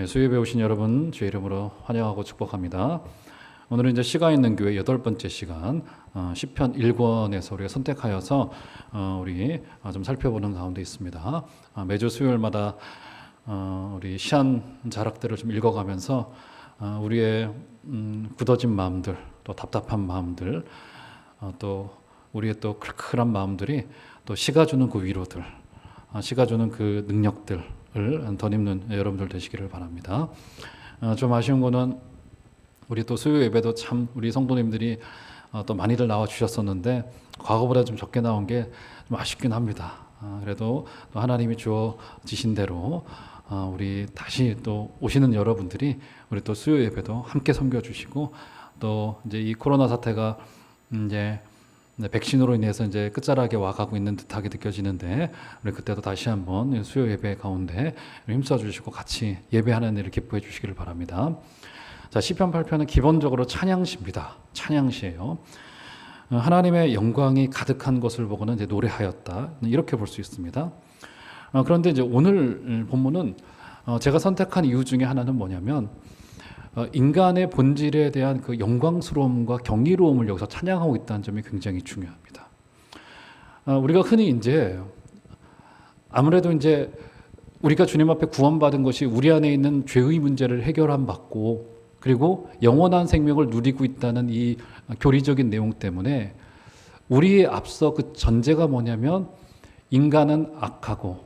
수요예배 오신 여러분 주의 이름으로 환영하고 축복합니다. 오늘은 이제 시가 있는 교회 8번째 시간 시편 1권에서 우리가 선택하여서 우리 좀 살펴보는 가운데 있습니다. 매주 수요일마다 우리 시한 자락들을 좀 읽어가면서 우리의 굳어진 마음들, 또 답답한 마음들, 또 우리의 또 클클한 마음들이 또 시가 주는 그 위로들, 시가 주는 그 능력들을 덧입는 여러분들 되시기를 바랍니다. 좀 아쉬운 거는 우리 또 수요 예배도 참 우리 성도님들이 또 많이들 나와 주셨었는데 과거보다 좀 적게 나온 게 좀 아쉽긴 합니다. 그래도 또 하나님이 주어지신 대로 우리 다시 또 오시는 여러분들이 우리 또 수요 예배도 함께 섬겨주시고, 또 이제 이 코로나 사태가 이제 백신으로 인해서 이제 끝자락에 와가고 있는 듯하게 느껴지는데, 우리 그때도 다시 한번 수요 예배 가운데 힘써 주시고 같이 예배하는 일을 기뻐해 주시기를 바랍니다. 자, 시편 8편은 기본적으로 찬양시입니다. 찬양시예요. 하나님의 영광이 가득한 것을 보고는 이제 노래하였다, 이렇게 볼 수 있습니다. 그런데 이제 오늘 본문은 제가 선택한 이유 중에 하나는 뭐냐면, 인간의 본질에 대한 그 영광스러움과 경이로움을 여기서 찬양하고 있다는 점이 굉장히 중요합니다. 우리가 흔히 이제 아무래도 이제 우리가 주님 앞에 구원받은 것이 우리 안에 있는 죄의 문제를 해결함 받고, 그리고 영원한 생명을 누리고 있다는 이 교리적인 내용 때문에 우리의 앞서 그 전제가 뭐냐면, 인간은 악하고,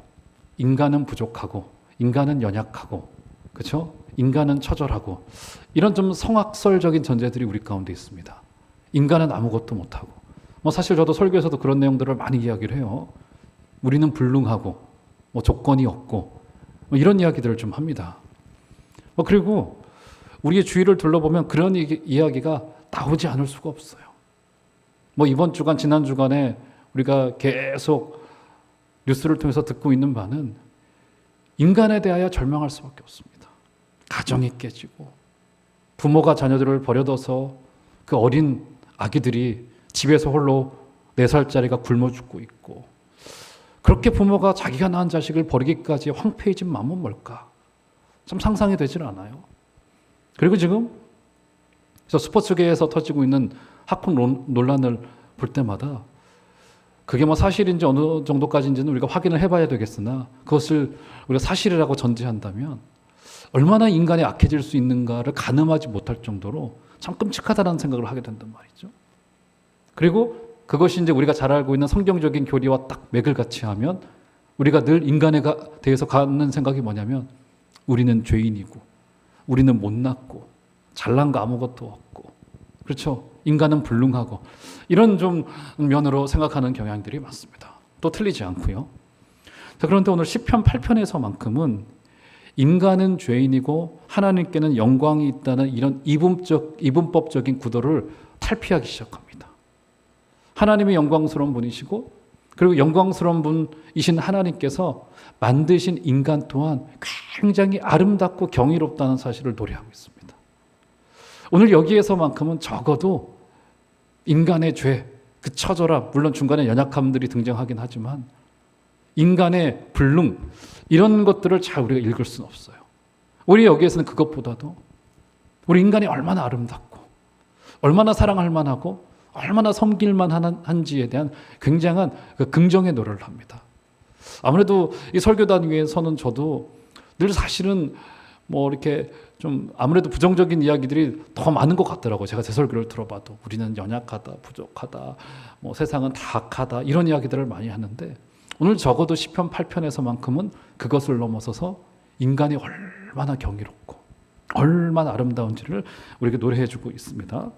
인간은 부족하고, 인간은 연약하고, 그렇죠? 인간은 처절하고, 이런 좀 성악설적인 전제들이 우리 가운데 있습니다. 인간은 아무것도 못하고, 사실 저도 설교에서도 그런 내용들을 많이 이야기를 해요. 우리는 불능하고, 조건이 없고, 이런 이야기들을 좀 합니다. 그리고 우리의 주위를 둘러보면 그런 이야기가 나오지 않을 수가 없어요. 이번 주간, 지난 주간에 우리가 계속 뉴스를 통해서 듣고 있는 바는 인간에 대하여 절망할 수밖에 없습니다. 가정이 깨지고, 부모가 자녀들을 버려둬서 그 어린 아기들이 집에서 홀로 4살짜리가 굶어 죽고 있고, 그렇게 부모가 자기가 낳은 자식을 버리기까지 황폐해진 마음은 뭘까? 참 상상이 되질 않아요. 그리고 지금 스포츠계에서 터지고 있는 학폭 논란을 볼 때마다 그게 사실인지 어느 정도까지인지는 우리가 확인을 해봐야 되겠으나, 그것을 우리가 사실이라고 전제한다면 얼마나 인간이 악해질 수 있는가를 가늠하지 못할 정도로 참 끔찍하다는 생각을 하게 된단 말이죠. 그리고 그것이 이제 우리가 잘 알고 있는 성경적인 교리와 딱 맥을 같이 하면, 우리가 늘 인간에 대해서 갖는 생각이 뭐냐면, 우리는 죄인이고, 우리는 못났고, 잘난 거 아무것도 없고, 그렇죠? 인간은 불능하고, 이런 좀 면으로 생각하는 경향들이 많습니다. 또 틀리지 않고요. 자, 그런데 오늘 시편 8편에서만큼은 인간은 죄인이고 하나님께는 영광이 있다는 이런 이분법적인 구도를 탈피하기 시작합니다. 하나님이 영광스러운 분이시고, 그리고 영광스러운 분이신 하나님께서 만드신 인간 또한 굉장히 아름답고 경이롭다는 사실을 노래하고 있습니다. 오늘 여기에서만큼은 적어도 인간의 죄, 그 처절함, 물론 중간에 연약함들이 등장하긴 하지만 인간의 불능, 이런 것들을 잘 우리가 읽을 수는 없어요. 우리 여기에서는 그것보다도 우리 인간이 얼마나 아름답고, 얼마나 사랑할 만하고, 얼마나 섬길 만한지에 대한 굉장한 그 긍정의 노래를 합니다. 아무래도 이 설교단 위에서는 저도 늘 사실은 이렇게 좀 아무래도 부정적인 이야기들이 더 많은 것 같더라고요. 제가 제 설교를 들어봐도 우리는 연약하다, 부족하다, 세상은 다 악하다, 이런 이야기들을 많이 하는데, 오늘 적어도 시편 8편에서만큼은 그것을 넘어서서 인간이 얼마나 경이롭고 얼마나 아름다운지를 우리에게 노래해주고 있습니다.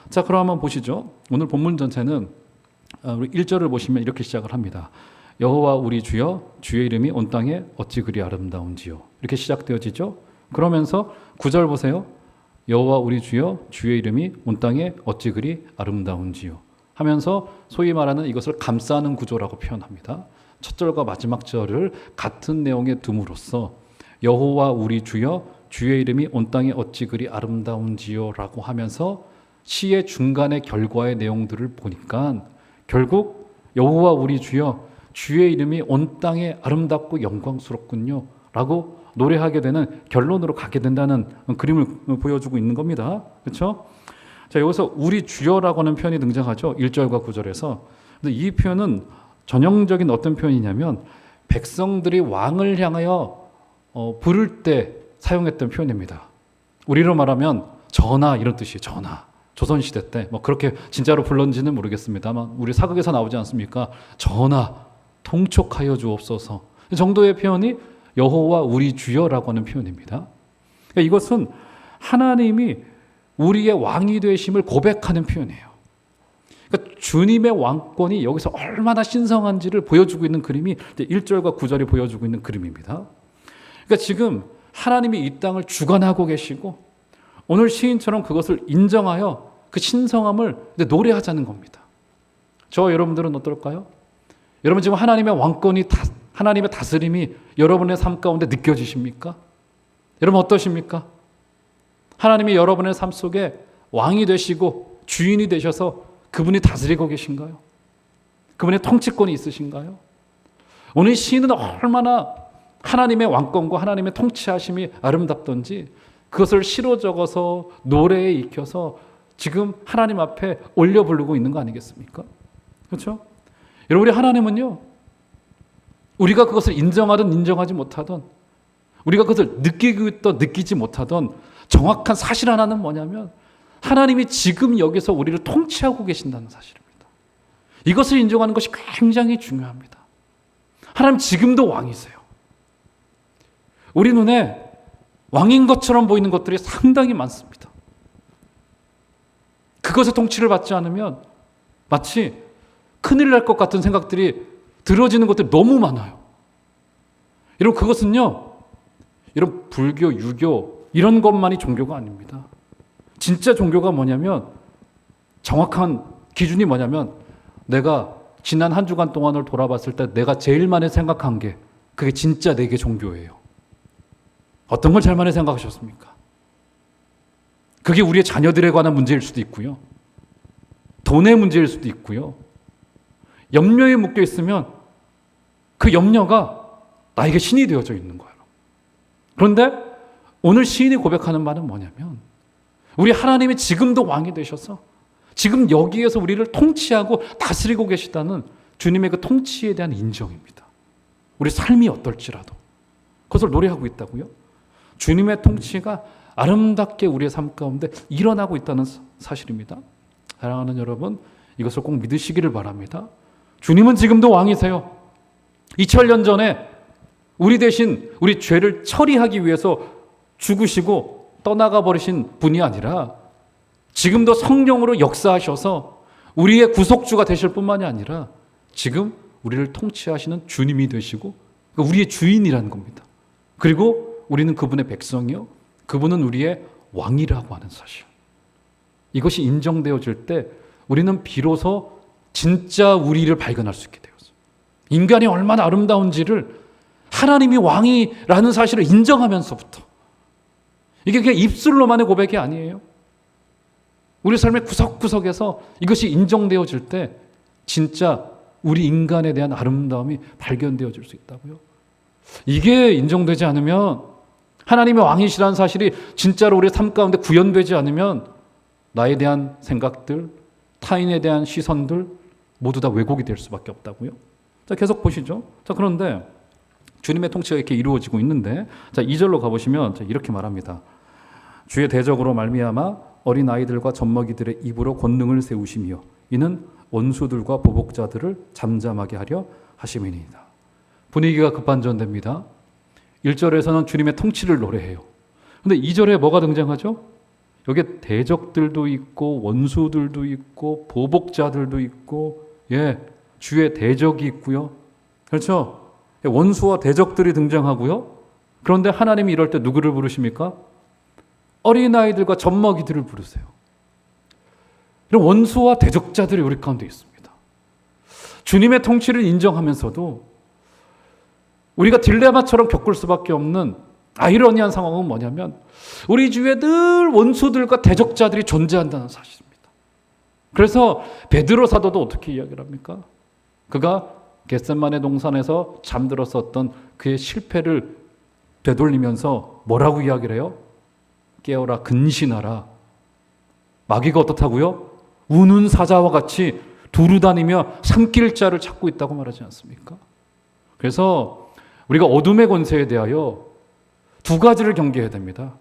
자, 그럼 한번 보시죠. 오늘 본문 전체는 우리 1절을 보시면 이렇게 시작을 합니다. 여호와 우리 주여, 주의 이름이 온 땅에 어찌 그리 아름다운지요. 이렇게 시작되어지죠. 그러면서 9절 보세요. 여호와 우리 주여, 주의 이름이 온 땅에 어찌 그리 아름다운지요 하면서 소위 말하는 이것을 감싸는 구조라고 표현합니다. 첫 절과 마지막 절을 같은 내용에 둠으로써 여호와 우리 주여, 주의 이름이 온 땅에 어찌 그리 아름다운지요 라고 하면서 시의 중간의 결과의 내용들을 보니까 결국 여호와 우리 주여, 주의 이름이 온 땅에 아름답고 영광스럽군요 라고 노래하게 되는 결론으로 가게 된다는 그림을 보여주고 있는 겁니다. 그렇죠? 자, 여기서 우리 주여라고 하는 표현이 등장하죠. 1절과 9절에서. 근데 이 표현은 전형적인 어떤 표현이냐면 백성들이 왕을 향하여 부를 때 사용했던 표현입니다. 우리로 말하면 전하 이런 뜻이에요. 전하. 조선시대 때 뭐 그렇게 진짜로 불렀는지는 모르겠습니다만 우리 사극에서 나오지 않습니까? 전하 통촉하여 주옵소서 정도의 표현이 여호와 우리 주여라고 하는 표현입니다. 그러니까 이것은 하나님이 우리의 왕이 되심을 고백하는 표현이에요. 그러니까 주님의 왕권이 여기서 얼마나 신성한지를 보여주고 있는 그림이 1절과 9절이 보여주고 있는 그림입니다. 그러니까 지금 하나님이 이 땅을 주관하고 계시고 오늘 시인처럼 그것을 인정하여 그 신성함을 노래하자는 겁니다. 저 여러분들은 어떨까요? 여러분 지금 하나님의 왕권이 하나님의 다스림이 여러분의 삶 가운데 느껴지십니까? 여러분 어떠십니까? 하나님이 여러분의 삶 속에 왕이 되시고 주인이 되셔서 그분이 다스리고 계신가요? 그분의 통치권이 있으신가요? 오늘 시인은 얼마나 하나님의 왕권과 하나님의 통치하심이 아름답던지 그것을 시로 적어서 노래에 익혀서 지금 하나님 앞에 올려 부르고 있는 거 아니겠습니까? 그렇죠? 여러분 우리 하나님은요 우리가 그것을 인정하든 인정하지 못하든 우리가 그것을 느끼고 있든 느끼지 못하든 정확한 사실 하나는 뭐냐면 하나님이 지금 여기서 우리를 통치하고 계신다는 사실입니다. 이것을 인정하는 것이 굉장히 중요합니다. 하나님 지금도 왕이세요. 우리 눈에 왕인 것처럼 보이는 것들이 상당히 많습니다. 그것의 통치를 받지 않으면 마치 큰일 날 것 같은 생각들이 들어지는 것들이 너무 많아요. 여러분 그것은요 이런 불교, 유교 이런 것만이 종교가 아닙니다. 진짜 종교가 뭐냐면 정확한 기준이 뭐냐면 내가 지난 한 주간 동안을 돌아봤을 때 내가 제일 많이 생각한 게 그게 진짜 내게 종교예요. 어떤 걸 제일 많이 생각하셨습니까? 그게 우리의 자녀들에 관한 문제일 수도 있고요. 돈의 문제일 수도 있고요. 염려에 묶여 있으면 그 염려가 나에게 신이 되어져 있는 거예요. 그런데 오늘 시인이 고백하는 말은 뭐냐면 우리 하나님이 지금도 왕이 되셔서 지금 여기에서 우리를 통치하고 다스리고 계시다는 주님의 그 통치에 대한 인정입니다. 우리 삶이 어떨지라도 그것을 노래하고 있다고요. 주님의 통치가 아름답게 우리의 삶 가운데 일어나고 있다는 사실입니다. 사랑하는 여러분, 이것을 꼭 믿으시기를 바랍니다. 주님은 지금도 왕이세요. 2000년 전에 우리 대신 우리 죄를 처리하기 위해서 죽으시고 떠나가 버리신 분이 아니라 지금도 성령으로 역사하셔서 우리의 구속주가 되실 뿐만이 아니라 지금 우리를 통치하시는 주님이 되시고 우리의 주인이라는 겁니다. 그리고 우리는 그분의 백성이요. 그분은 우리의 왕이라고 하는 사실. 이것이 인정되어질 때 우리는 비로소 진짜 우리를 발견할 수 있게 되었어요. 인간이 얼마나 아름다운지를 하나님이 왕이라는 사실을 인정하면서부터 이게 그냥 입술로만의 고백이 아니에요. 우리 삶의 구석구석에서 이것이 인정되어질 때 진짜 우리 인간에 대한 아름다움이 발견되어질 수 있다고요. 이게 인정되지 않으면 하나님의 왕이시라는 사실이 진짜로 우리의 삶 가운데 구현되지 않으면 나에 대한 생각들, 타인에 대한 시선들 모두 다 왜곡이 될 수밖에 없다고요. 자, 계속 보시죠. 자, 그런데 주님의 통치가 이렇게 이루어지고 있는데 자, 2절로 가보시면 이렇게 말합니다. 주의 대적으로 말미암아 어린 아이들과 젖먹이들의 입으로 권능을 세우시며 이는 원수들과 보복자들을 잠잠하게 하려 하심이니이다. 분위기가 급반전됩니다. 1절에서는 주님의 통치를 노래해요. 그런데 2절에 뭐가 등장하죠? 여기에 대적들도 있고 원수들도 있고 보복자들도 있고 주의 대적이 있고요. 그렇죠? 원수와 대적들이 등장하고요. 그런데 하나님이 이럴 때 누구를 부르십니까? 어린아이들과 젖먹이들을 부르세요. 이런 원수와 대적자들이 우리 가운데 있습니다. 주님의 통치를 인정하면서도 우리가 딜레마처럼 겪을 수밖에 없는 아이러니한 상황은 뭐냐면 우리 주위에 늘 원수들과 대적자들이 존재한다는 사실입니다. 그래서 베드로 사도도 어떻게 이야기를 합니까? 그가 겟세마네 동산에서 잠들었었던 그의 실패를 되돌리면서 뭐라고 이야기를 해요? 깨어라, 근신하라. 마귀가 어떻다고요? 우는 사자와 같이 두루다니며 삼킬 자를 찾고 있다고 말하지 않습니까? 그래서 우리가 어둠의 권세에 대하여 두 가지를 경계해야 됩니다.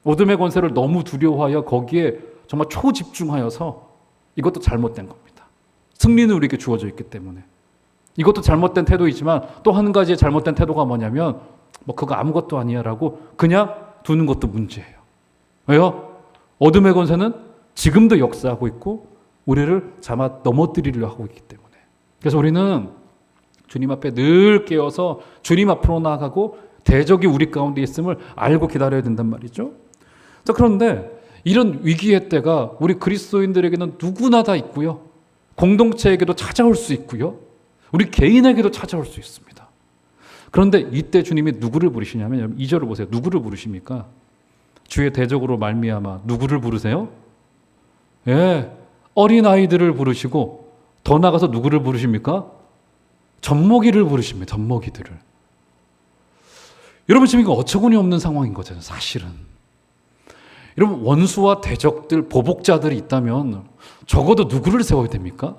어둠의 권세를 너무 두려워하여 거기에 정말 초집중하여서 이것도 잘못된 겁니다. 승리는 우리에게 주어져 있기 때문에. 이것도 잘못된 태도이지만 또 한 가지의 잘못된 태도가 뭐냐면 그거 아무것도 아니야 라고 그냥 두는 것도 문제예요. 왜요? 어둠의 권세는 지금도 역사하고 있고 우리를 잡아 넘어뜨리려 하고 있기 때문에. 그래서 우리는 주님 앞에 늘 깨어서 주님 앞으로 나아가고 대적이 우리 가운데 있음을 알고 기다려야 된단 말이죠. 자, 그런데 이런 위기의 때가 우리 그리스도인들에게는 누구나 다 있고요. 공동체에게도 찾아올 수 있고요. 우리 개인에게도 찾아올 수 있습니다. 그런데 이때 주님이 누구를 부르시냐면 2절을 보세요. 누구를 부르십니까? 주의 대적으로 말미암아 누구를 부르세요? 예, 어린아이들을 부르시고 더 나아가서 누구를 부르십니까? 젖먹이를 부르십니다. 젖먹이들을. 여러분 지금 이거 어처구니 없는 상황인 거잖아요. 사실은. 여러분 원수와 대적들, 보복자들이 있다면 적어도 누구를 세워야 됩니까?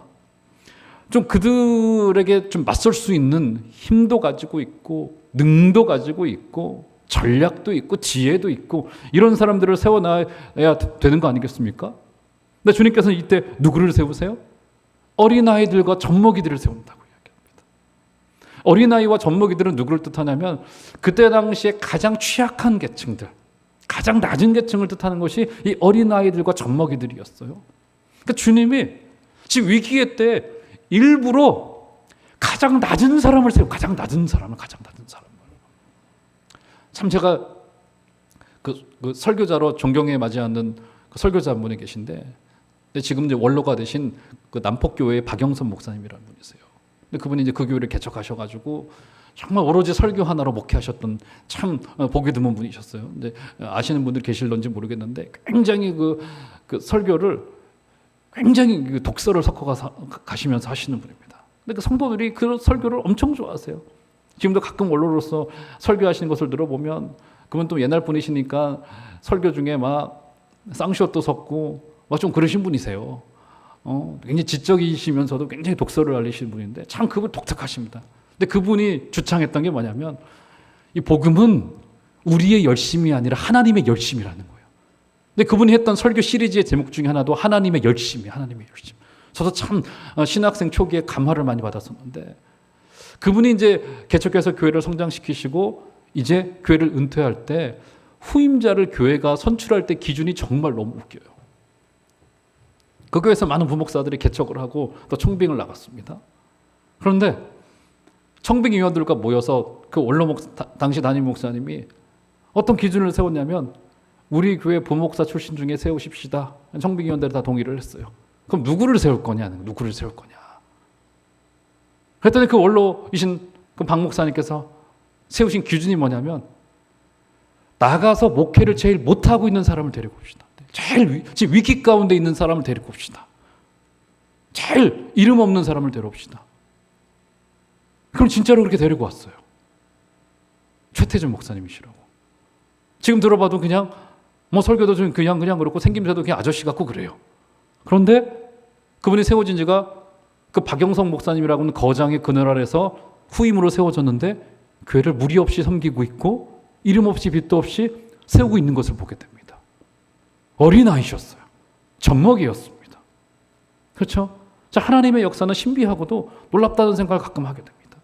좀 그들에게 좀 맞설 수 있는 힘도 가지고 있고 능도 가지고 있고 전략도 있고 지혜도 있고 이런 사람들을 세워놔야 되는 거 아니겠습니까? 근데 주님께서는 이때 누구를 세우세요? 어린아이들과 젖먹이들을 세운다고 이야기합니다. 어린아이와 젖먹이들은 누구를 뜻하냐면 그때 당시에 가장 취약한 계층들, 가장 낮은 계층을 뜻하는 것이 이 어린아이들과 젖먹이들이었어요. 그러니까 주님이 지금 위기의 때 일부러 가장 낮은 사람을 세우고 가장 낮은 사람을. 참 제가 그 설교자로 존경에 맞이하는 그 설교자 한 분이 계신데 지금 이제 원로가 되신 그 남폭교회의 박영선 목사님이라는 분이세요. 근데 그분이 이제 그 교회를 개척하셔가지고 정말 오로지 설교 하나로 목회하셨던 참 보기 드문 분이셨어요. 근데 아시는 분들 계실런지 모르겠는데 굉장히 그 설교를 굉장히 독서를 섞어 가시면서 하시는 분입니다. 근데 그 성도들이 그 설교를 엄청 좋아하세요. 지금도 가끔 원로로서 설교하시는 것을 들어보면 그분 또 옛날 분이시니까 설교 중에 막 쌍시옷도 섞고 막 좀 그러신 분이세요. 굉장히 지적이시면서도 굉장히 독서를 알리시는 분인데 참 그분 독특하십니다. 근데 그분이 주창했던 게 뭐냐면 이 복음은 우리의 열심이 아니라 하나님의 열심이라는 거예요. 근데 그분이 했던 설교 시리즈의 제목 중에 하나도 하나님의 열심이에요. 하나님의 열심. 저도 참 신학생 초기에 감화를 많이 받았었는데 그분이 이제 개척해서 교회를 성장시키시고 이제 교회를 은퇴할 때 후임자를 교회가 선출할 때 기준이 정말 너무 웃겨요. 그 교회에서 많은 부목사들이 개척을 하고 또 청빙을 나갔습니다. 그런데 청빙 위원들과 모여서 그 원로 당시 담임 목사님이 어떤 기준을 세웠냐면 우리 교회 부목사 출신 중에 세우십시다. 청빙 위원들이 다 동의를 했어요. 그럼 누구를 세울 거냐? 누구를 세울 거냐? 그랬더니 그 원로이신 그 박 목사님께서 세우신 기준이 뭐냐면 나가서 목회를 제일 못하고 있는 사람을 데리고 옵시다. 제일 지금 위기 가운데 있는 사람을 데리고 옵시다. 제일 이름 없는 사람을 데려옵시다. 그럼 진짜로 그렇게 데리고 왔어요. 최태준 목사님이시라고. 지금 들어봐도 그냥 설교도 좀 그냥 그렇고 생김새도 그냥 아저씨 같고 그래요. 그런데 그분이 세워진 지가 그 박영성 목사님이라고 하는 거장의 그늘 아래서 후임으로 세워졌는데 교회를 무리 없이 섬기고 있고 이름 없이 빚도 없이 세우고 있는 것을 보게 됩니다. 어린아이셨어요. 젖먹이였습니다. 그렇죠? 자, 하나님의 역사는 신비하고도 놀랍다는 생각을 가끔 하게 됩니다.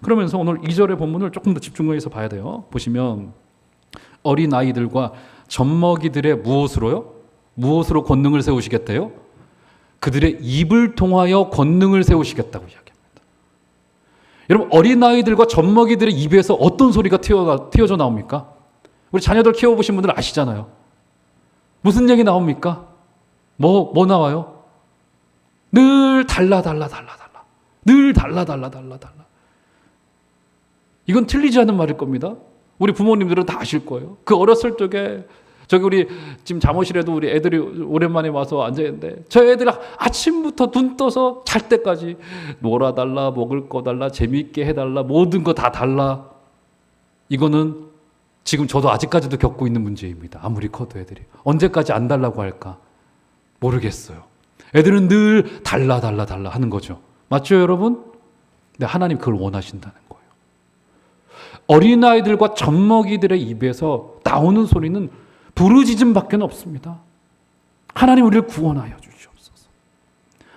그러면서 오늘 2절의 본문을 조금 더 집중해서 봐야 돼요. 보시면 어린아이들과 젖먹이들의 무엇으로 권능을 세우시겠대요? 그들의 입을 통하여 권능을 세우시겠다고 이야기합니다. 여러분 어린아이들과 젖먹이들의 입에서 어떤 소리가 튀어져 나옵니까? 우리 자녀들 키워보신 분들 아시잖아요. 무슨 얘기 나옵니까? 뭐 나와요? 늘 달라. 늘 달라. 이건 틀리지 않은 말일 겁니다. 우리 부모님들은 다 아실 거예요. 그 어렸을 적에 저기 우리 지금 잠옷실에도 우리 애들이 오랜만에 와서 앉아있는데 저 애들 아침부터 눈 떠서 잘 때까지 놀아달라, 먹을 거 달라, 재미있게 해달라, 모든 거 다 달라. 이거는 지금 저도 아직까지도 겪고 있는 문제입니다. 아무리 커도 애들이. 언제까지 안 달라고 할까? 모르겠어요. 애들은 늘 달라 하는 거죠. 맞죠, 여러분? 근데 하나님 그걸 원하신다는 거예요. 어린아이들과 젖먹이들의 입에서 나오는 소리는 부르짖음밖에 없습니다. 하나님 우리를 구원하여 주시옵소서.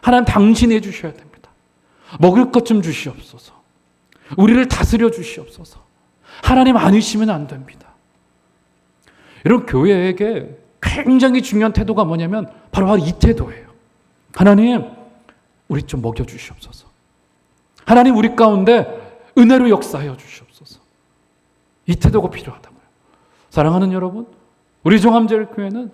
하나님 당신이 해주셔야 됩니다. 먹을 것 좀 주시옵소서. 우리를 다스려 주시옵소서. 하나님 아니시면 안 됩니다. 여러분, 교회에게 굉장히 중요한 태도가 뭐냐면 바로 이 태도예요. 하나님 우리 좀 먹여주시옵소서. 하나님 우리 가운데 은혜로 역사하여 주시옵소서. 이 태도가 필요하다고요. 사랑하는 여러분, 우리 종암제일교회는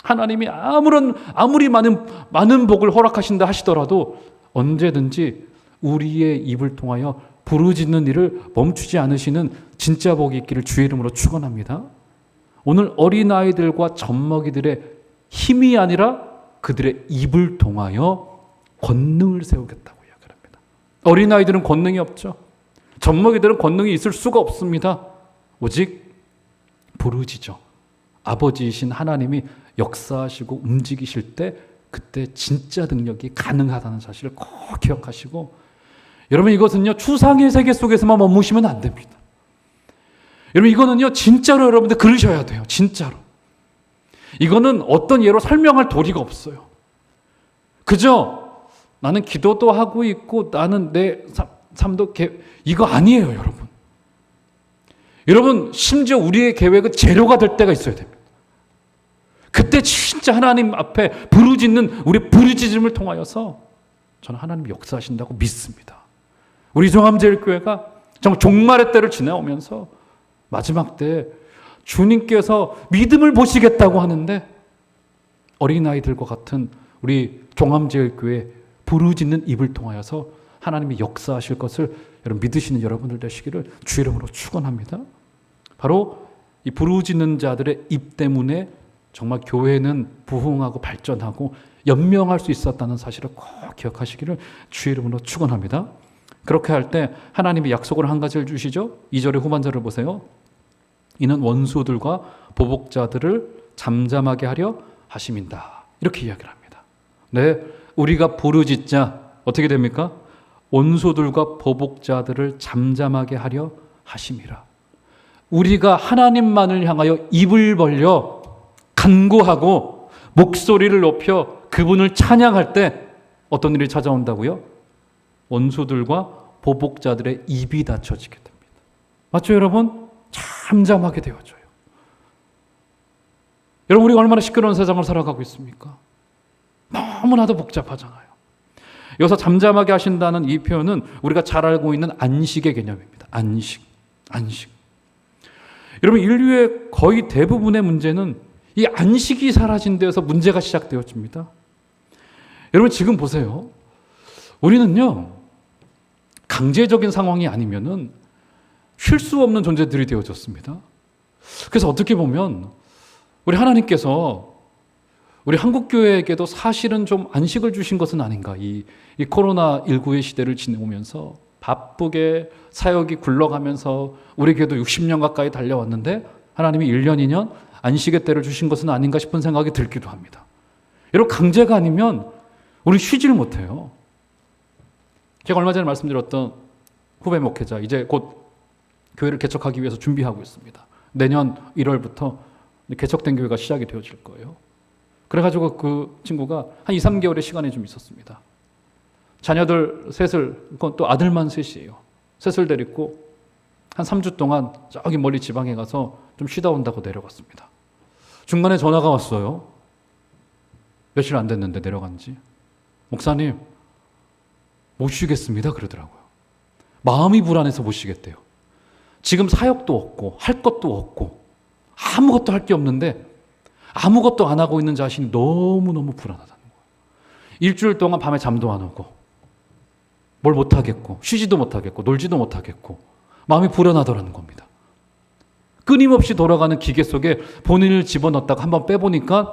하나님이 아무리 많은 복을 허락하신다 하시더라도 언제든지 우리의 입을 통하여 부르짖는 일을 멈추지 않으시는 진짜 복이 있기를 주의 이름으로 축원합니다. 오늘 어린아이들과 젖먹이들의 힘이 아니라 그들의 입을 통하여 권능을 세우겠다고 이야기합니다. 어린아이들은 권능이 없죠. 젖먹이들은 권능이 있을 수가 없습니다. 오직 부르짖어 아버지이신 하나님이 역사하시고 움직이실 때 그때 진짜 능력이 가능하다는 사실을 꼭 기억하시고, 여러분 이것은요 추상의 세계 속에서만 머무시면 안 됩니다. 여러분 이거는요 진짜로 여러분들 그러셔야 돼요. 진짜로. 이거는 어떤 예로 설명할 도리가 없어요. 그저 나는 기도도 하고 있고 나는 내 삶도 이거 아니에요, 여러분. 여러분 심지어 우리의 계획은 재료가 될 때가 있어야 됩니다. 그때 진짜 하나님 앞에 부르짖는 우리 부르짖음을 통하여서 저는 하나님 역사하신다고 믿습니다. 우리 종암제일교회가 정말 종말의 때를 지나오면서 마지막 때 주님께서 믿음을 보시겠다고 하는데 어린아이들과 같은 우리 종암제일교회 부르짖는 입을 통하여서 하나님이 역사하실 것을 여러분 믿으시는 여러분들 되시기를 주의 이름으로 축원합니다. 바로 이 부르짖는 자들의 입 때문에 정말 교회는 부흥하고 발전하고 연명할 수 있었다는 사실을 꼭 기억하시기를 주의 이름으로 축원합니다. 그렇게 할 때 하나님이 약속을 한 가지를 주시죠. 2절의 후반절을 보세요. 이는 원수들과 보복자들을 잠잠하게 하려 하심이다. 이렇게 이야기를 합니다. 네, 우리가 부르짖자 어떻게 됩니까? 원수들과 보복자들을 잠잠하게 하려 하심이라. 우리가 하나님만을 향하여 입을 벌려 간구하고 목소리를 높여 그분을 찬양할 때 어떤 일이 찾아온다고요? 원수들과 보복자들의 입이 닫혀지게 됩니다. 맞죠, 여러분? 잠잠하게 되어져요. 여러분, 우리가 얼마나 시끄러운 세상을 살아가고 있습니까? 너무나도 복잡하잖아요. 여기서 잠잠하게 하신다는 이 표현은 우리가 잘 알고 있는 안식의 개념입니다. 안식. 여러분, 인류의 거의 대부분의 문제는 이 안식이 사라진 데에서 문제가 시작되어집니다. 여러분 지금 보세요. 우리는요 강제적인 상황이 아니면은 쉴 수 없는 존재들이 되어졌습니다. 그래서 어떻게 보면 우리 하나님께서 우리 한국교회에게도 사실은 좀 안식을 주신 것은 아닌가. 이 코로나19의 시대를 지내오면서 바쁘게 사역이 굴러가면서 우리 교회도 60년 가까이 달려왔는데 하나님이 1년, 2년 안식의 때를 주신 것은 아닌가 싶은 생각이 들기도 합니다. 여러분 강제가 아니면 우리 쉬지를 못해요. 제가 얼마 전에 말씀드렸던 후배 목회자 이제 곧 교회를 개척하기 위해서 준비하고 있습니다. 내년 1월부터 개척된 교회가 시작이 되어질 거예요. 그래가지고 그 친구가 한 2, 3개월의 시간이 좀 있었습니다. 자녀들 셋을, 그건 또 아들만 셋이에요. 셋을 데리고 한 3주 동안 저기 멀리 지방에 가서 좀 쉬다 온다고 내려갔습니다. 중간에 전화가 왔어요. 며칠 안 됐는데 내려간 지. 목사님, 못 쉬겠습니다. 그러더라고요. 마음이 불안해서 못 쉬겠대요. 지금 사역도 없고 할 것도 없고 아무것도 할 게 없는데 아무것도 안 하고 있는 자신이 너무너무 불안하다는 거예요. 일주일 동안 밤에 잠도 안 오고 뭘 못하겠고 쉬지도 못하겠고 놀지도 못하겠고 마음이 불안하더라는 겁니다. 끊임없이 돌아가는 기계 속에 본인을 집어넣었다가 한번 빼보니까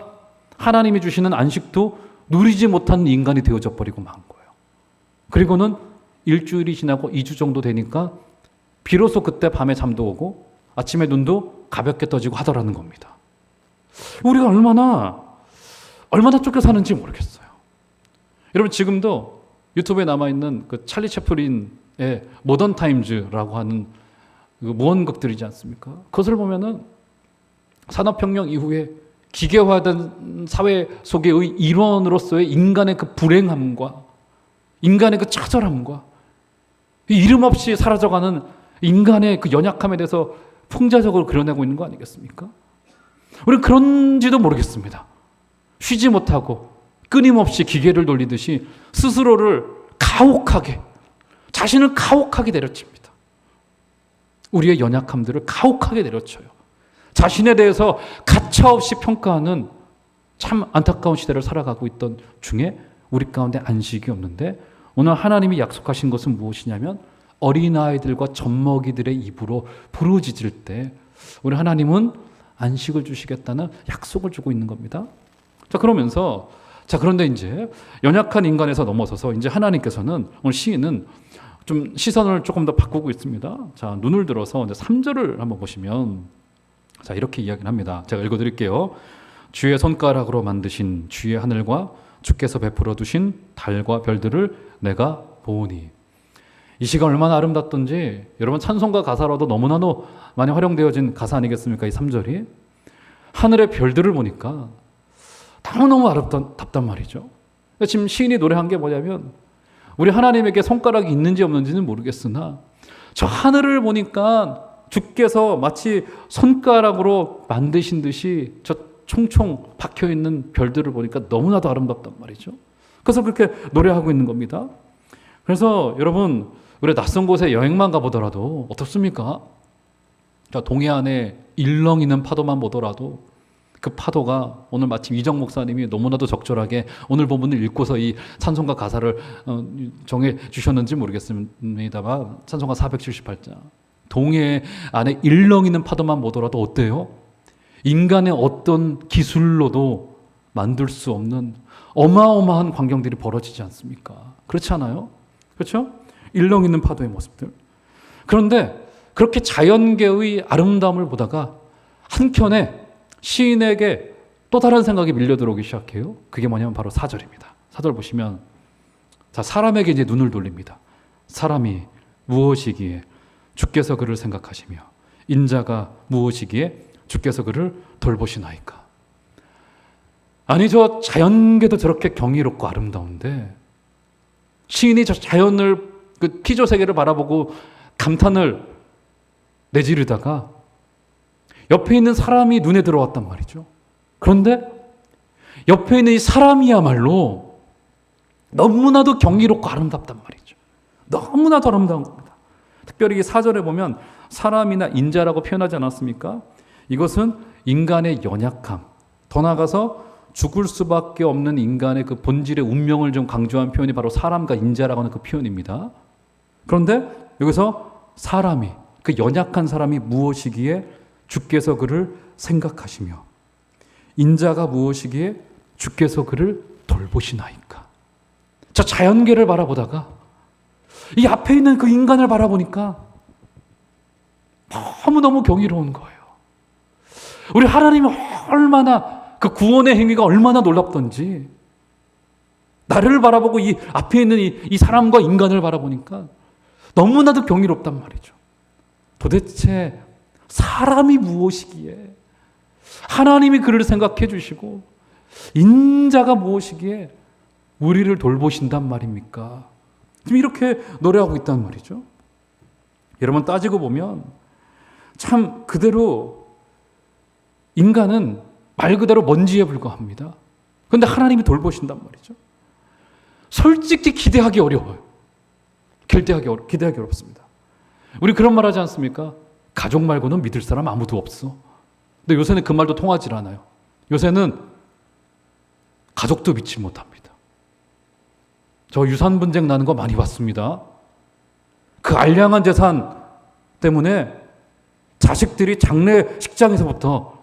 하나님이 주시는 안식도 누리지 못한 인간이 되어져 버리고 만 거예요. 그리고는 일주일이 지나고 2주 정도 되니까 비로소 그때 밤에 잠도 오고 아침에 눈도 가볍게 떠지고 하더라는 겁니다. 우리가 얼마나 쫓겨 사는지 모르겠어요. 여러분, 지금도 유튜브에 남아있는 그 찰리 채플린의 모던 타임즈라고 하는 그 무언극들이지 않습니까? 그것을 보면은 산업혁명 이후에 기계화된 사회 속의 일원으로서의 인간의 그 불행함과 인간의 그 처절함과 이름 없이 사라져가는 인간의 그 연약함에 대해서 풍자적으로 그려내고 있는 거 아니겠습니까? 우리는 그런지도 모르겠습니다. 쉬지 못하고 끊임없이 기계를 돌리듯이 스스로를 가혹하게, 자신을 가혹하게 내려칩니다. 우리의 연약함들을 가혹하게 내려쳐요. 자신에 대해서 가차없이 평가하는 참 안타까운 시대를 살아가고 있던 중에 우리 가운데 안식이 없는데, 오늘 하나님이 약속하신 것은 무엇이냐면 어린아이들과 젖먹이들의 입으로 부르짖을 때 우리 하나님은 안식을 주시겠다는 약속을 주고 있는 겁니다. 그런데 이제 연약한 인간에서 넘어서서 이제 하나님께서는, 오늘 시인은 좀 시선을 조금 더 바꾸고 있습니다. 자, 눈을 들어서 이제 3절을 한번 보시면, 자, 이렇게 이야기를 합니다. 제가 읽어드릴게요. 주의 손가락으로 만드신 주의 하늘과 주께서 베풀어 두신 달과 별들을 내가 보오니. 이 시가 얼마나 아름답던지, 여러분 찬송가 가사로도 너무나도 많이 활용되어진 가사 아니겠습니까? 이 3절이. 하늘의 별들을 보니까 너무너무 아름답단 말이죠. 지금 시인이 노래한 게 뭐냐면, 우리 하나님에게 손가락이 있는지 없는지는 모르겠으나 저 하늘을 보니까 주께서 마치 손가락으로 만드신 듯이 저 총총 박혀있는 별들을 보니까 너무나도 아름답단 말이죠. 그래서 그렇게 노래하고 있는 겁니다. 그래서 여러분, 우리 낯선 곳에 여행만 가보더라도 어떻습니까? 동해안에 일렁이는 파도만 보더라도 그 파도가, 오늘 마침 이정 목사님이 너무나도 적절하게 오늘 본문을 읽고서 이 찬송가 가사를 정해 주셨는지 모르겠습니다만, 찬송가 478자. 동해 안에 일렁이는 파도만 보더라도 어때요? 인간의 어떤 기술로도 만들 수 없는 어마어마한 광경들이 벌어지지 않습니까? 그렇지 않아요? 그렇죠? 일렁이는 파도의 모습들. 그런데 그렇게 자연계의 아름다움을 보다가 한켠에 시인에게 또 다른 생각이 밀려 들어오기 시작해요. 그게 뭐냐면 바로 4절입니다. 4절 보시면, 자, 사람에게 이제 눈을 돌립니다. 사람이 무엇이기에 주께서 그를 생각하시며 인자가 무엇이기에 주께서 그를 돌보시나이까. 아니, 저 자연계도 저렇게 경이롭고 아름다운데 시인이 저 자연을, 그 피조 세계를 바라보고 감탄을 내지르다가 옆에 있는 사람이 눈에 들어왔단 말이죠. 그런데 옆에 있는 이 사람이야말로 너무나도 경이롭고 아름답단 말이죠. 너무나도 아름다운 겁니다. 특별히 이 4절에 보면 사람이나 인자라고 표현하지 않았습니까? 이것은 인간의 연약함, 더 나아가서 죽을 수밖에 없는 인간의 그 본질의 운명을 좀 강조한 표현이 바로 사람과 인자라고 하는 그 표현입니다. 그런데 여기서 사람이, 그 연약한 사람이 무엇이기에 주께서 그를 생각하시며 인자가 무엇이기에 주께서 그를 돌보시나이까. 저 자연계를 바라보다가 이 앞에 있는 그 인간을 바라보니까 너무너무 경이로운 거예요. 우리 하나님이 얼마나, 그 구원의 행위가 얼마나 놀랍던지, 나를 바라보고 이 앞에 있는 이 사람과 인간을 바라보니까 너무나도 경이롭단 말이죠. 도대체 사람이 무엇이기에 하나님이 그를 생각해 주시고 인자가 무엇이기에 우리를 돌보신단 말입니까? 지금 이렇게 노래하고 있단 말이죠. 여러분, 따지고 보면 참 그대로 인간은 말 그대로 먼지에 불과합니다. 그런데 하나님이 돌보신단 말이죠. 솔직히 기대하기 어려워요. 기대하기 어렵습니다. 우리 그런 말 하지 않습니까? 가족 말고는 믿을 사람 아무도 없어. 근데 요새는 그 말도 통하지 않아요. 요새는 가족도 믿지 못합니다. 저 유산 분쟁 나는 거 많이 봤습니다. 그 알량한 재산 때문에 자식들이 장례식장에서부터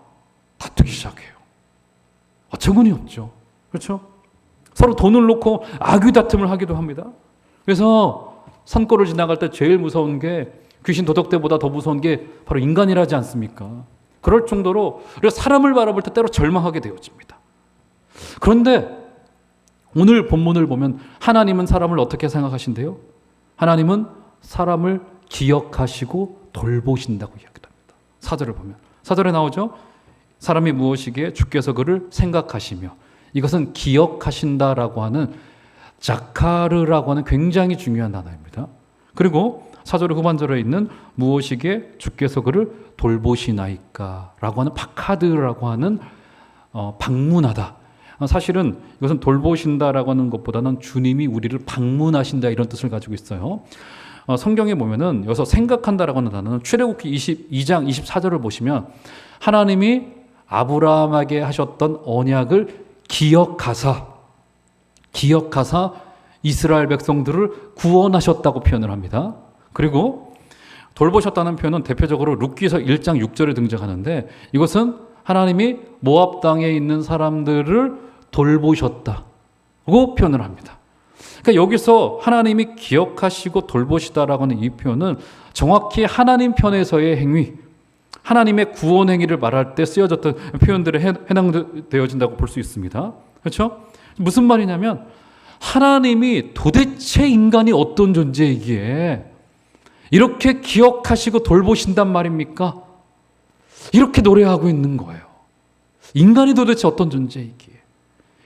다투기 시작해요. 어처구니 없죠. 그렇죠? 서로 돈을 놓고 악의 다툼을 하기도 합니다. 그래서 산골을 지나갈 때 제일 무서운 게 귀신 도덕대보다 더 무서운 게 바로 인간이라지 않습니까? 그럴 정도로 우리가 사람을 바라볼 때 때로 절망하게 되어집니다. 그런데 오늘 본문을 보면 하나님은 사람을 어떻게 생각하신대요? 하나님은 사람을 기억하시고 돌보신다고 이야기합니다. 4절을 보면 4절에 나오죠. 사람이 무엇이기에 주께서 그를 생각하시며, 이것은 기억하신다라고 하는 자카르라고 하는 굉장히 중요한 단어입니다. 그리고 4절 후반절에 있는 무엇이기에 주께서 그를 돌보시나이까 라고 하는 바카드라고 하는 방문하다. 사실은 이것은 돌보신다라고 하는 것보다는 주님이 우리를 방문하신다 이런 뜻을 가지고 있어요. 성경에 보면은 여기서 생각한다라고 하는 단어는 출애굽기 22장 24절을 보시면 하나님이 아브라함에게 하셨던 언약을 기억하사 이스라엘 백성들을 구원하셨다고 표현을 합니다. 그리고 돌보셨다는 표현은 대표적으로 룻기서 1장 6절에 등장하는데, 이것은 하나님이 모압 땅에 있는 사람들을 돌보셨다고 표현을 합니다. 그러니까 여기서 하나님이 기억하시고 돌보시다라고 하는 이 표현은 정확히 하나님 편에서의 행위, 하나님의 구원 행위를 말할 때 쓰여졌던 표현들에 해당되어진다고 볼 수 있습니다. 그렇죠? 무슨 말이냐면 하나님이 도대체 인간이 어떤 존재이기에 이렇게 기억하시고 돌보신단 말입니까? 이렇게 노래하고 있는 거예요. 인간이 도대체 어떤 존재이기에.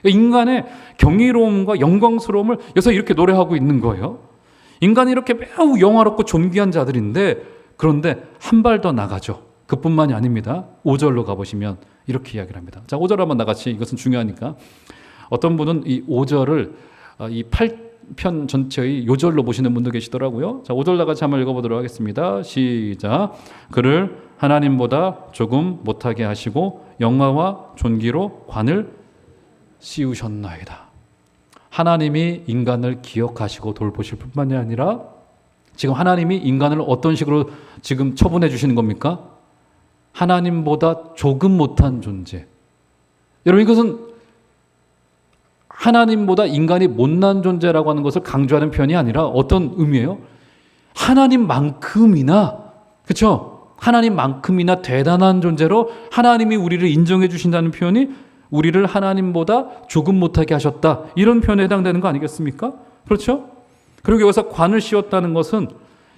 인간의 경이로움과 영광스러움을 여기서 이렇게 노래하고 있는 거예요. 인간이 이렇게 매우 영화롭고 존귀한 자들인데, 그런데 한 발 더 나가죠. 그뿐만이 아닙니다. 5절로 가보시면 이렇게 이야기를 합니다. 자, 5절 한번 나같이, 이것은 중요하니까. 어떤 분은 이 5절을 이 8편 전체의 요절로 보시는 분도 계시더라고요. 자, 5절 나같이 한번 읽어보도록 하겠습니다. 시작. 그를 하나님보다 조금 못하게 하시고 영화와 존귀로 관을 씌우셨나이다. 하나님이 인간을 기억하시고 돌보실 뿐만이 아니라 지금 하나님이 인간을 어떤 식으로 지금 처분해 주시는 겁니까? 하나님보다 조금 못한 존재. 여러분, 이것은 하나님보다 인간이 못난 존재라고 하는 것을 강조하는 표현이 아니라 어떤 의미예요? 하나님만큼이나, 그렇죠? 하나님만큼이나 대단한 존재로 하나님이 우리를 인정해 주신다는 표현이 우리를 하나님보다 조금 못하게 하셨다, 이런 표현에 해당되는 거 아니겠습니까? 그렇죠? 그리고 여기서 관을 씌웠다는 것은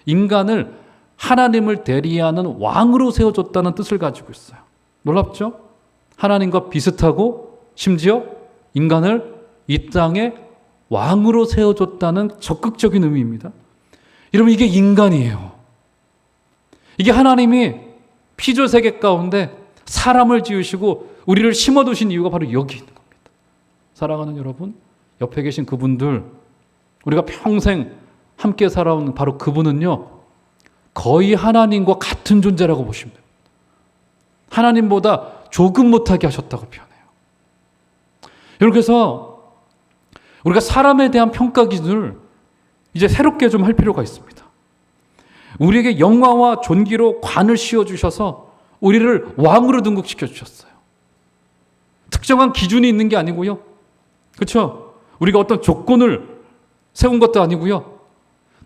인간을 하나님을 대리하는 왕으로 세워줬다는 뜻을 가지고 있어요. 놀랍죠? 하나님과 비슷하고 심지어 인간을 이 땅에 왕으로 세워줬다는 적극적인 의미입니다. 여러분, 이게 인간이에요. 이게 하나님이 피조 세계 가운데 사람을 지으시고 우리를 심어두신 이유가 바로 여기 있는 겁니다. 사랑하는 여러분, 옆에 계신 그분들, 우리가 평생 함께 살아온 바로 그분은요, 거의 하나님과 같은 존재라고 보시면 됩니다. 하나님보다 조금 못하게 하셨다고 표현해요. 여러분, 그래서 우리가 사람에 대한 평가 기준을 이제 새롭게 좀 할 필요가 있습니다. 우리에게 영광과 존귀로 관을 씌워주셔서 우리를 왕으로 등극시켜 주셨어요. 특정한 기준이 있는 게 아니고요. 그렇죠? 우리가 어떤 조건을 세운 것도 아니고요.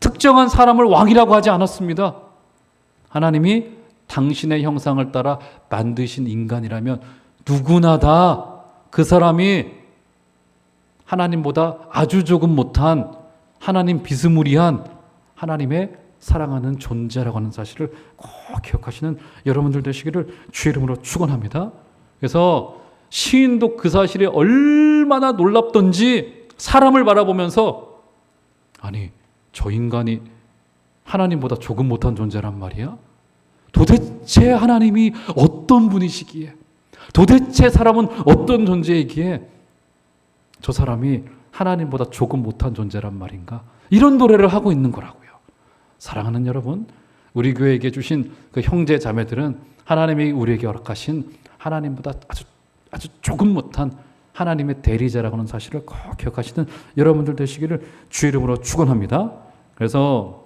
특정한 사람을 왕이라고 하지 않았습니다. 하나님이 당신의 형상을 따라 만드신 인간이라면 누구나 다 그 사람이 하나님보다 아주 조금 못한, 하나님 비스무리한 하나님의 사랑하는 존재라고 하는 사실을 꼭 기억하시는 여러분들 되시기를 주의 이름으로 축원합니다. 그래서 시인도 그 사실이 얼마나 놀랍던지 사람을 바라보면서, 아니, 저 인간이 하나님보다 조금 못한 존재란 말이야? 도대체 하나님이 어떤 분이시기에, 도대체 사람은 어떤 존재이기에 저 사람이 하나님보다 조금 못한 존재란 말인가? 이런 노래를 하고 있는 거라고요. 사랑하는 여러분, 우리 교회에게 주신 그 형제 자매들은 하나님이 우리에게 허락하신 하나님보다 아주 조금 못한 하나님의 대리자라고 하는 사실을 꼭 기억하시는 여러분들 되시기를 주의 이름으로 축원합니다. 그래서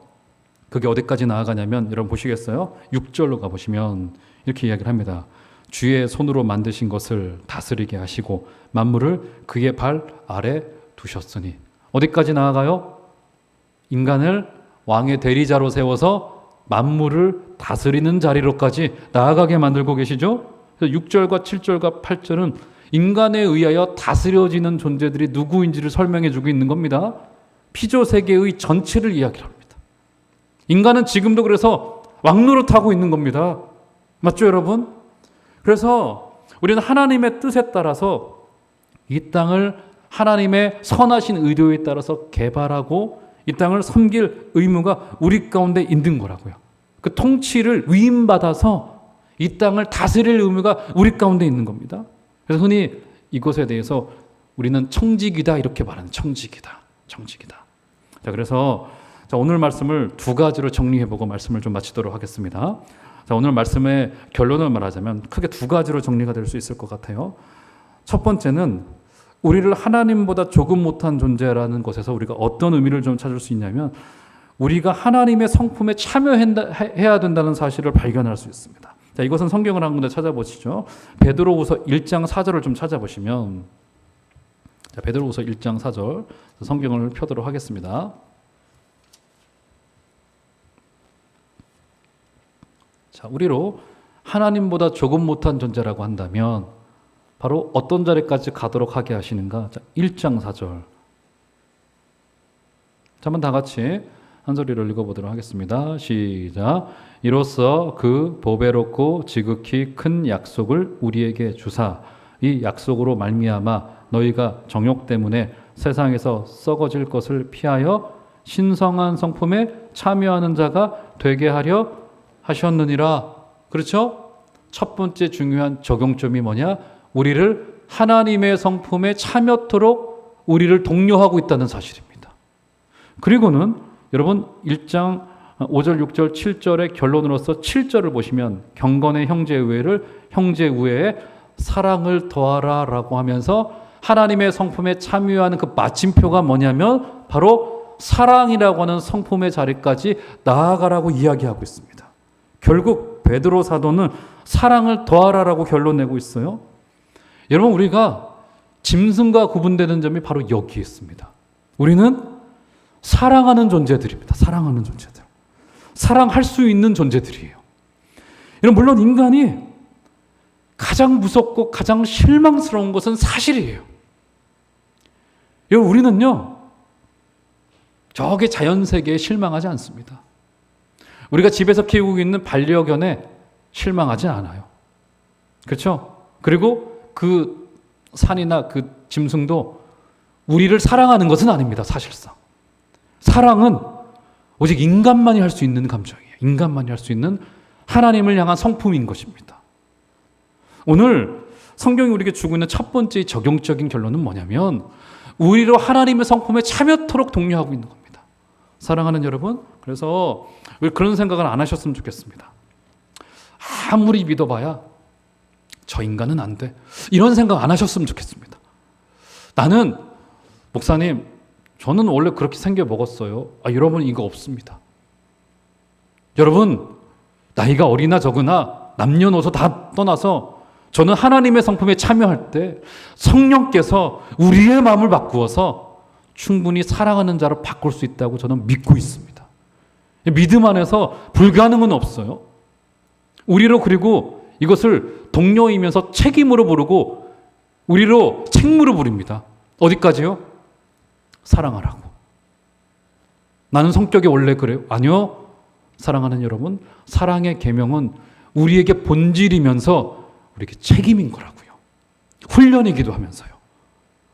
그게 어디까지 나아가냐면, 여러분 보시겠어요? 6절로 가보시면 이렇게 이야기를 합니다. 주의 손으로 만드신 것을 다스리게 하시고 만물을 그의 발 아래 두셨으니. 어디까지 나아가요? 인간을 왕의 대리자로 세워서 만물을 다스리는 자리로까지 나아가게 만들고 계시죠? 6절과 7절과 8절은 인간에 의하여 다스려지는 존재들이 누구인지를 설명해 주고 있는 겁니다. 피조 세계의 전체를 이야기합니다. 인간은 지금도 그래서 왕노릇하고 있는 겁니다. 맞죠, 여러분? 그래서 우리는 하나님의 뜻에 따라서 이 땅을 하나님의 선하신 의도에 따라서 개발하고 이 땅을 섬길 의무가 우리 가운데 있는 거라고요. 그 통치를 위임받아서 이 땅을 다스릴 의무가 우리 가운데 있는 겁니다. 그래서 흔히 이것에 대해서 우리는 청지기다 이렇게 말하는 청지기다. 자, 그래서 오늘 말씀을 두 가지로 정리해보고 말씀을 좀 마치도록 하겠습니다. 자, 오늘 말씀의 결론을 말하자면 크게 두 가지로 정리가 될 수 있을 것 같아요. 첫 번째는 우리를 하나님보다 조금 못한 존재라는 것에서 우리가 어떤 의미를 좀 찾을 수 있냐면 우리가 하나님의 성품에 참여해야 된다는 사실을 발견할 수 있습니다. 자, 이것은 성경을 한 군데 찾아보시죠. 베드로후서 1장 4절을 좀 찾아보시면, 자, 베드로후서 1장 4절 성경을 펴도록 하겠습니다. 자, 우리로 하나님보다 조금 못한 존재라고 한다면 바로 어떤 자리까지 가도록 하게 하시는가? 자, 1장 4절. 자, 한번 다 같이 한 소리를 읽어보도록 하겠습니다. 시작. 이로써 그 보배롭고 지극히 큰 약속을 우리에게 주사 이 약속으로 말미암아 너희가 정욕 때문에 세상에서 썩어질 것을 피하여 신성한 성품에 참여하는 자가 되게 하려 하셨느니라. 그렇죠? 첫 번째 중요한 적용점이 뭐냐? 우리를 하나님의 성품에 참여토록 우리를 독려하고 있다는 사실입니다. 그리고는 여러분 1장 5절, 6절, 7절의 결론으로서 7절을 보시면 경건의 형제 우애를 형제 우애에 사랑을 더하라 라고 하면서 하나님의 성품에 참여하는 그 마침표가 뭐냐면 바로 사랑이라고 하는 성품의 자리까지 나아가라고 이야기하고 있습니다. 결국 베드로 사도는 사랑을 더하라라고 결론 내고 있어요. 여러분, 우리가 짐승과 구분되는 점이 바로 여기에 있습니다. 우리는 사랑하는 존재들입니다. 사랑하는 존재들. 사랑할 수 있는 존재들이에요. 여러분, 물론 인간이 가장 무섭고 가장 실망스러운 것은 사실이에요. 여러분, 우리는요, 저게 자연세계에 실망하지 않습니다. 우리가 집에서 키우고 있는 반려견에 실망하지 않아요. 그렇죠? 그리고 그 산이나 그 짐승도 우리를 사랑하는 것은 아닙니다. 사실상. 사랑은 오직 인간만이 할 수 있는 감정이에요. 인간만이 할 수 있는 하나님을 향한 성품인 것입니다. 오늘 성경이 우리에게 주고 있는 첫 번째 적용적인 결론은 뭐냐면 우리로 하나님의 성품에 참여토록 독려하고 있는 겁니다. 사랑하는 여러분, 그래서 그런 생각을 안 하셨으면 좋겠습니다. 아무리 믿어봐야 저 인간은 안 돼. 이런 생각 안 하셨으면 좋겠습니다. 나는 목사님, 저는 원래 그렇게 생겨 먹었어요. 여러분, 이거 없습니다. 여러분, 나이가 어리나 적으나 남녀노소 다 떠나서 저는 하나님의 성품에 참여할 때 성령께서 우리의 마음을 바꾸어서 충분히 사랑하는 자로 바꿀 수 있다고 저는 믿고 있습니다. 믿음 안에서 불가능은 없어요. 우리로 그리고 이것을 동료이면서 책임으로 부르고 우리로 책무로 부릅니다. 어디까지요? 사랑하라고. 나는 성격이 원래 그래요? 아니요. 사랑하는 여러분, 사랑의 계명은 우리에게 본질이면서 우리에게 책임인 거라고요. 훈련이기도 하면서요.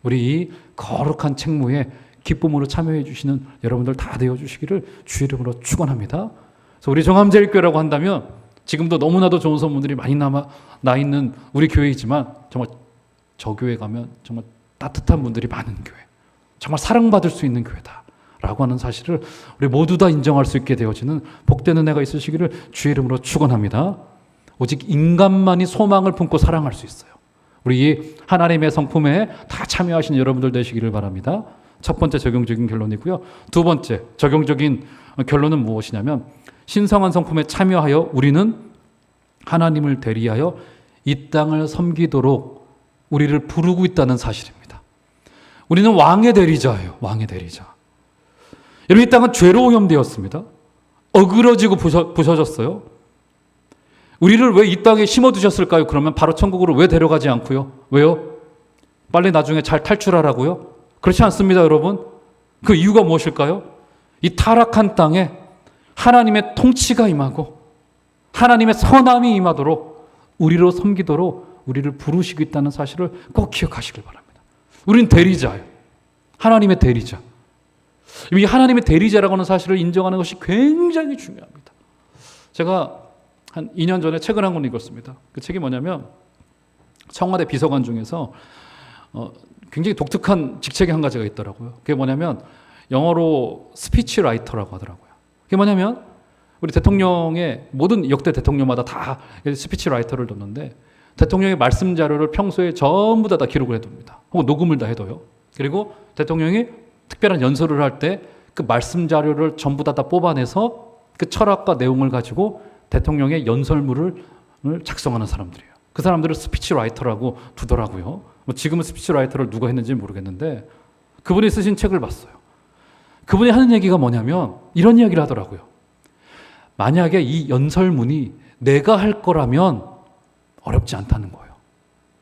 우리 이 거룩한 책무에 기쁨으로 참여해 주시는 여러분들 다 되어 주시기를 주 이름으로 축원합니다. 그래서 우리 정함제일교회라고 한다면 지금도 너무나도 좋은 소문들이 많이 나 있는 우리 교회이지만 정말 저 교회 가면 정말 따뜻한 분들이 많은 교회, 정말 사랑받을 수 있는 교회다라고 하는 사실을 우리 모두 다 인정할 수 있게 되어지는 복된 은혜가 있으시기를 주 이름으로 축원합니다. 오직 인간만이 소망을 품고 사랑할 수 있어요. 우리 하나님의 성품에 다 참여하시는 여러분들 되시기를 바랍니다. 첫 번째 적용적인 결론이고요. 두 번째 적용적인 결론은 무엇이냐면 신성한 성품에 참여하여 우리는 하나님을 대리하여 이 땅을 섬기도록 우리를 부르고 있다는 사실입니다. 우리는 왕의 대리자예요. 왕의 대리자. 여러분, 이 땅은 죄로 오염되었습니다. 어그러지고 부서졌어요. 우리를 왜 이 땅에 심어두셨을까요? 그러면 바로 천국으로 왜 데려가지 않고요? 왜요? 빨리 나중에 잘 탈출하라고요? 그렇지 않습니다, 여러분. 그 이유가 무엇일까요? 이 타락한 땅에 하나님의 통치가 임하고 하나님의 선함이 임하도록 우리로 섬기도록 우리를 부르시고 있다는 사실을 꼭 기억하시길 바랍니다. 우리는 대리자예요. 하나님의 대리자. 이 하나님의 대리자라고 하는 사실을 인정하는 것이 굉장히 중요합니다. 제가 한 2년 전에 책을 한 권 읽었습니다. 그 책이 뭐냐면 청와대 비서관 중에서 굉장히 독특한 직책이 한 가지가 있더라고요. 그게 뭐냐면 영어로 스피치 라이터라고 하더라고요. 그게 뭐냐면 우리 대통령의 모든 역대 대통령마다 다 스피치 라이터를 뒀는데 대통령의 말씀 자료를 평소에 전부 다 기록을 해둡니다. 혹은 녹음을 다 해둬요. 그리고 대통령이 특별한 연설을 할 때 그 말씀 자료를 전부 다 뽑아내서 그 철학과 내용을 가지고 대통령의 연설문을 작성하는 사람들이에요. 그 사람들을 스피치 라이터라고 두더라고요. 뭐 지금은 스피치 라이터를 누가 했는지 모르겠는데 그분이 쓰신 책을 봤어요. 그분이 하는 얘기가 뭐냐면 이런 이야기를 하더라고요. 만약에 이 연설문이 내가 할 거라면 어렵지 않다는 거예요.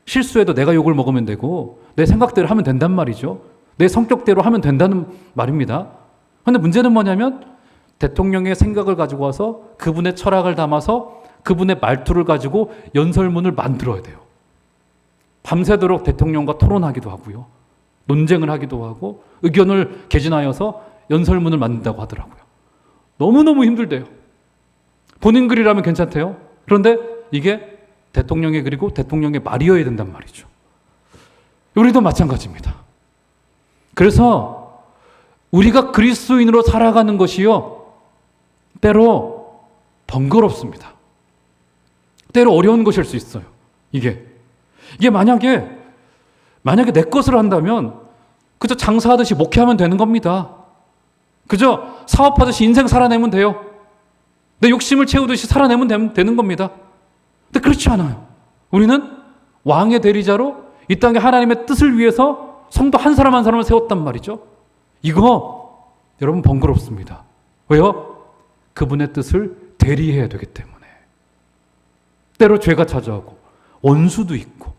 실수해도 내가 욕을 먹으면 되고 내 생각대로 하면 된단 말이죠. 내 성격대로 하면 된다는 말입니다. 그런데 문제는 뭐냐면 대통령의 생각을 가지고 와서 그분의 철학을 담아서 그분의 말투를 가지고 연설문을 만들어야 돼요. 밤새도록 대통령과 토론하기도 하고요. 논쟁을 하기도 하고 의견을 개진하여서 연설문을 만든다고 하더라고요. 너무너무 힘들대요. 본인 글이라면 괜찮대요. 그런데 이게 대통령의 글이고 대통령의 말이어야 된단 말이죠. 우리도 마찬가지입니다. 그래서 우리가 그리스도인으로 살아가는 것이요, 때로 번거롭습니다. 때로 어려운 것일 수 있어요. 이게 만약에 내 것을 한다면 그저 장사하듯이 목회하면 되는 겁니다. 그저 사업하듯이 인생 살아내면 돼요. 내 욕심을 채우듯이 살아내면 되는 겁니다. 근데 그렇지 않아요. 우리는 왕의 대리자로 이 땅에 하나님의 뜻을 위해서 성도 한 사람 한 사람을 세웠단 말이죠. 이거 여러분 번거롭습니다. 왜요? 그분의 뜻을 대리해야 되기 때문에. 때로 죄가 찾아오고 원수도 있고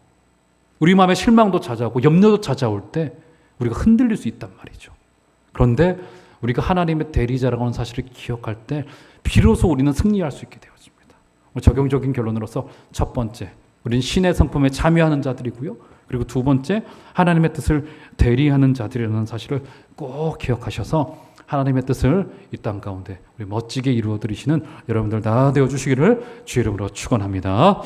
우리 마음에 실망도 찾아오고 염려도 찾아올 때 우리가 흔들릴 수 있단 말이죠. 그런데 우리가 하나님의 대리자라고 하는 사실을 기억할 때 비로소 우리는 승리할 수 있게 되어집니다. 적용적인 결론으로서 첫 번째, 우리는 신의 성품에 참여하는 자들이고요. 그리고 두 번째, 하나님의 뜻을 대리하는 자들이라는 사실을 꼭 기억하셔서 하나님의 뜻을 이 땅 가운데 우리 멋지게 이루어 드리시는 여러분들 다 되어 주시기를 주의 이름으로 축원합니다.